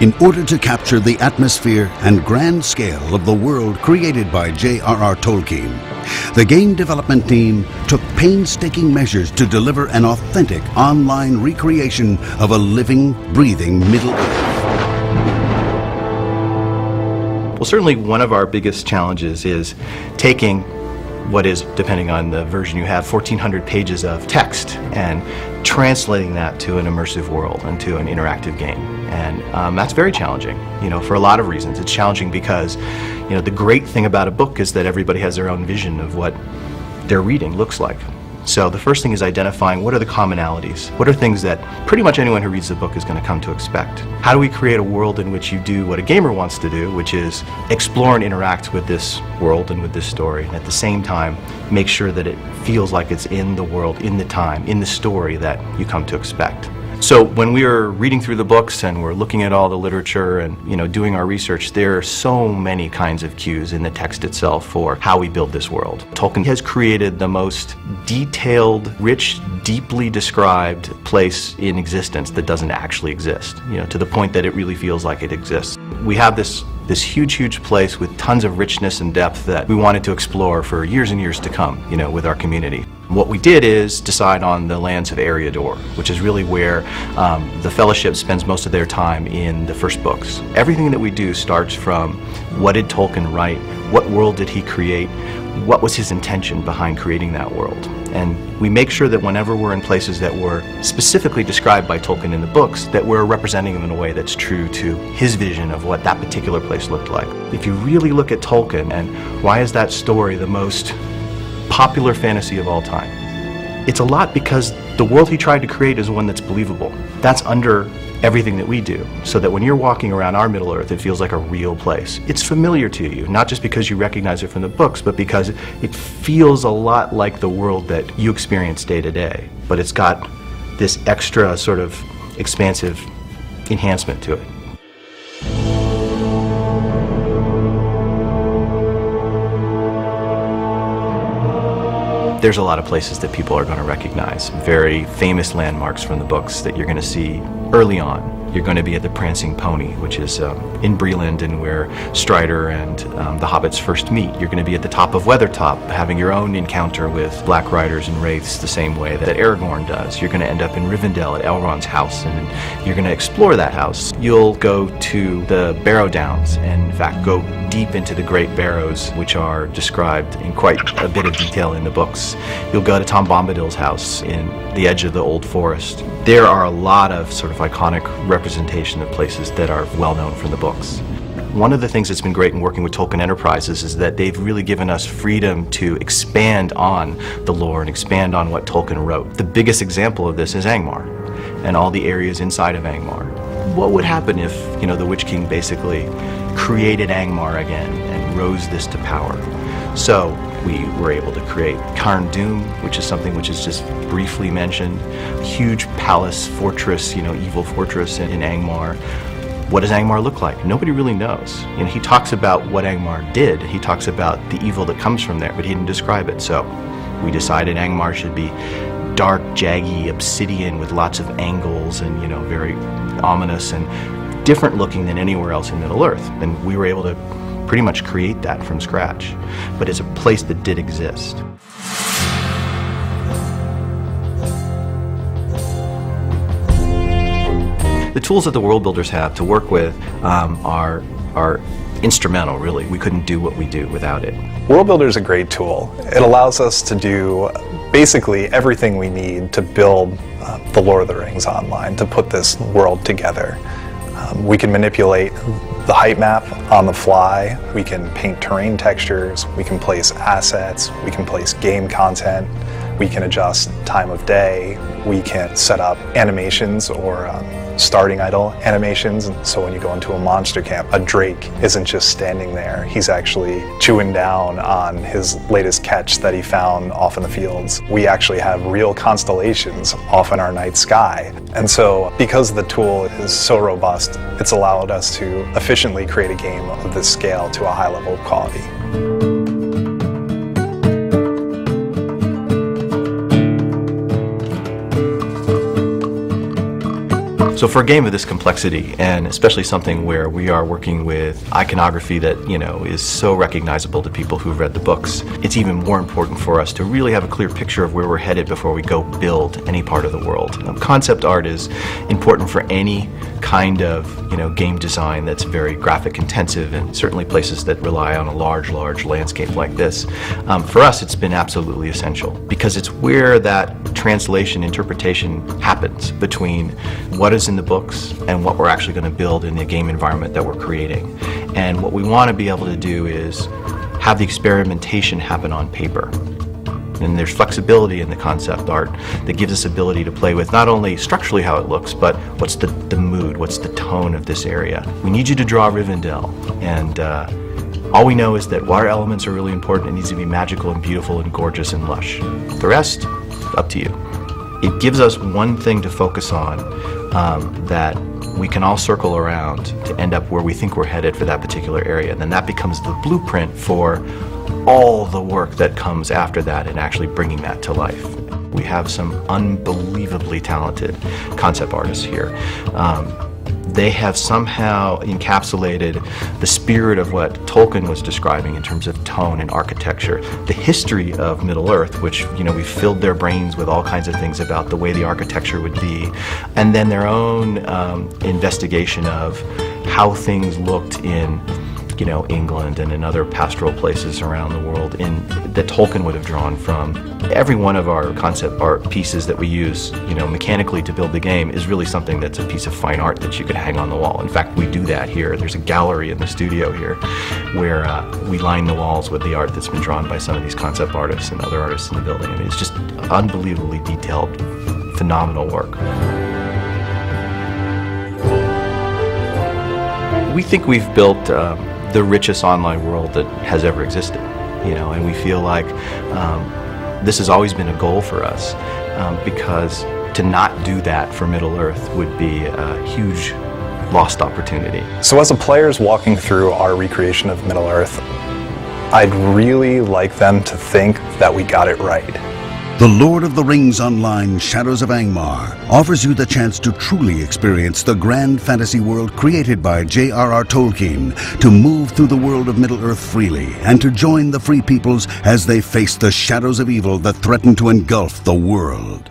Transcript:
In order to capture the atmosphere and grand scale of the world created by J.R.R. Tolkien, the game development team took painstaking measures to deliver an authentic online recreation of a living, breathing Middle-earth. Well, certainly one of our biggest challenges is taking what is, depending on the version you have, 1,400 pages of text and translating that to an immersive world and to an interactive game. And that's very challenging, for a lot of reasons. It's challenging because, the great thing about a book is that everybody has their own vision of what their reading looks like. So the first thing is identifying what are the commonalities. What are things that pretty much anyone who reads the book is going to come to expect? How do we create a world in which you do what a gamer wants to do, which is explore and interact with this world and with this story, and at the same time make sure that it feels like it's in the world, in the time, in the story that you come to expect. So when we were reading through the books and we're looking at all the literature and doing our research, there are so many kinds of cues in the text itself for how we build this world. Tolkien has created the most detailed, rich, deeply described place in existence that doesn't actually exist, to the point that it really feels like it exists. We have this huge place with tons of richness and depth that we wanted to explore for years and years to come, with our community. What we did is decide on the lands of Eriador, which is really where the Fellowship spends most of their time in the first books. Everything that we do starts from what did Tolkien write, what world did he create, what was his intention behind creating that world. And we make sure that whenever we're in places that were specifically described by Tolkien in the books, that we're representing them in a way that's true to his vision of what that particular place looked like. If you really look at Tolkien and why is that story the most popular fantasy of all time, it's a lot because the world he tried to create is one that's believable. That's under everything that we do, so that when you're walking around our Middle-earth, it feels like a real place. It's familiar to you, not just because you recognize it from the books, but because it feels a lot like the world that you experience day to day. But it's got this extra sort of expansive enhancement to it. There's a lot of places that people are going to recognize, very famous landmarks from the books that you're going to see early on. You're going to be at the Prancing Pony, which is in Breland, and where Strider and the hobbits first meet. You're going to be at the top of Weathertop, having your own encounter with black riders and wraiths the same way that Aragorn does. You're going to end up in Rivendell at Elrond's house, and you're going to explore that house. You'll go to the Barrow Downs, and in fact go deep into the Great Barrows, which are described in quite a bit of detail in the books. You'll go to Tom Bombadil's house in the edge of the Old Forest. There are a lot of sort of iconic representation of places that are well known from the books. One of the things that's been great in working with Tolkien Enterprises is that they've really given us freedom to expand on the lore and expand on what Tolkien wrote. The biggest example of this is Angmar and all the areas inside of Angmar. What would happen if, the Witch King basically created Angmar again and rose this to power? So we were able to create Carn Dûm, which is something which is just briefly mentioned. Huge palace, fortress, evil fortress in Angmar. What does Angmar look like? Nobody really knows. He talks about what Angmar did. He talks about the evil that comes from there, but he didn't describe it. So we decided Angmar should be dark, jaggy, obsidian with lots of angles and, very ominous and different looking than anywhere else in Middle-earth. And we were able to pretty much create that from scratch. But it's a place that did exist. The tools that the world builders have to work with are instrumental, really. We couldn't do what we do without it. World Builder is a great tool. It allows us to do basically everything we need to build the Lord of the Rings online, to put this world together. We can manipulate the height map on the fly, we can paint terrain textures, we can place assets, we can place game content, we can adjust time of day, we can set up animations or starting idle animations. So when you go into a monster camp, a drake isn't just standing there, he's actually chewing down on his latest catch that he found off in the fields. We actually have real constellations off in our night sky. And so because the tool is so robust, it's allowed us to efficiently create a game of this scale to a high level of quality. So for a game of this complexity, and especially something where we are working with iconography that, is so recognizable to people who've read the books, it's even more important for us to really have a clear picture of where we're headed before we go build any part of the world. Concept art is important for any kind of, game design that's very graphic intensive, and certainly places that rely on a large landscape like this. For us, it's been absolutely essential because it's where that translation, interpretation happens between what is in the books and what we're actually going to build in the game environment that we're creating. And what we want to be able to do is have the experimentation happen on paper. And there's flexibility in the concept art that gives us ability to play with not only structurally how it looks, but what's the mood, what's the tone of this area. We need you to draw Rivendell, and all we know is that water elements are really important. It needs to be magical and beautiful and gorgeous and lush. The rest, up to you. It gives us one thing to focus on that we can all circle around to end up where we think we're headed for that particular area. And then that becomes the blueprint for all the work that comes after that and actually bringing that to life. We have some unbelievably talented concept artists here. They have somehow encapsulated the spirit of what Tolkien was describing in terms of tone and architecture, the history of Middle-earth, which, we filled their brains with all kinds of things about the way the architecture would be, and then their own investigation of how things looked in England and in other pastoral places around the world that Tolkien would have drawn from. Every one of our concept art pieces that we use, mechanically to build the game is really something that's a piece of fine art that you could hang on the wall. In fact, we do that here. There's a gallery in the studio here where we line the walls with the art that's been drawn by some of these concept artists and other artists in the building. I mean, it's just unbelievably detailed, phenomenal work. We think we've built the richest online world that has ever existed, and we feel like this has always been a goal for us, because to not do that for Middle-earth would be a huge lost opportunity. So as a player's walking through our recreation of Middle-earth, I'd really like them to think that we got it right. The Lord of the Rings Online Shadows of Angmar offers you the chance to truly experience the grand fantasy world created by J.R.R. Tolkien, to move through the world of Middle-earth freely, and to join the Free Peoples as they face the shadows of evil that threaten to engulf the world.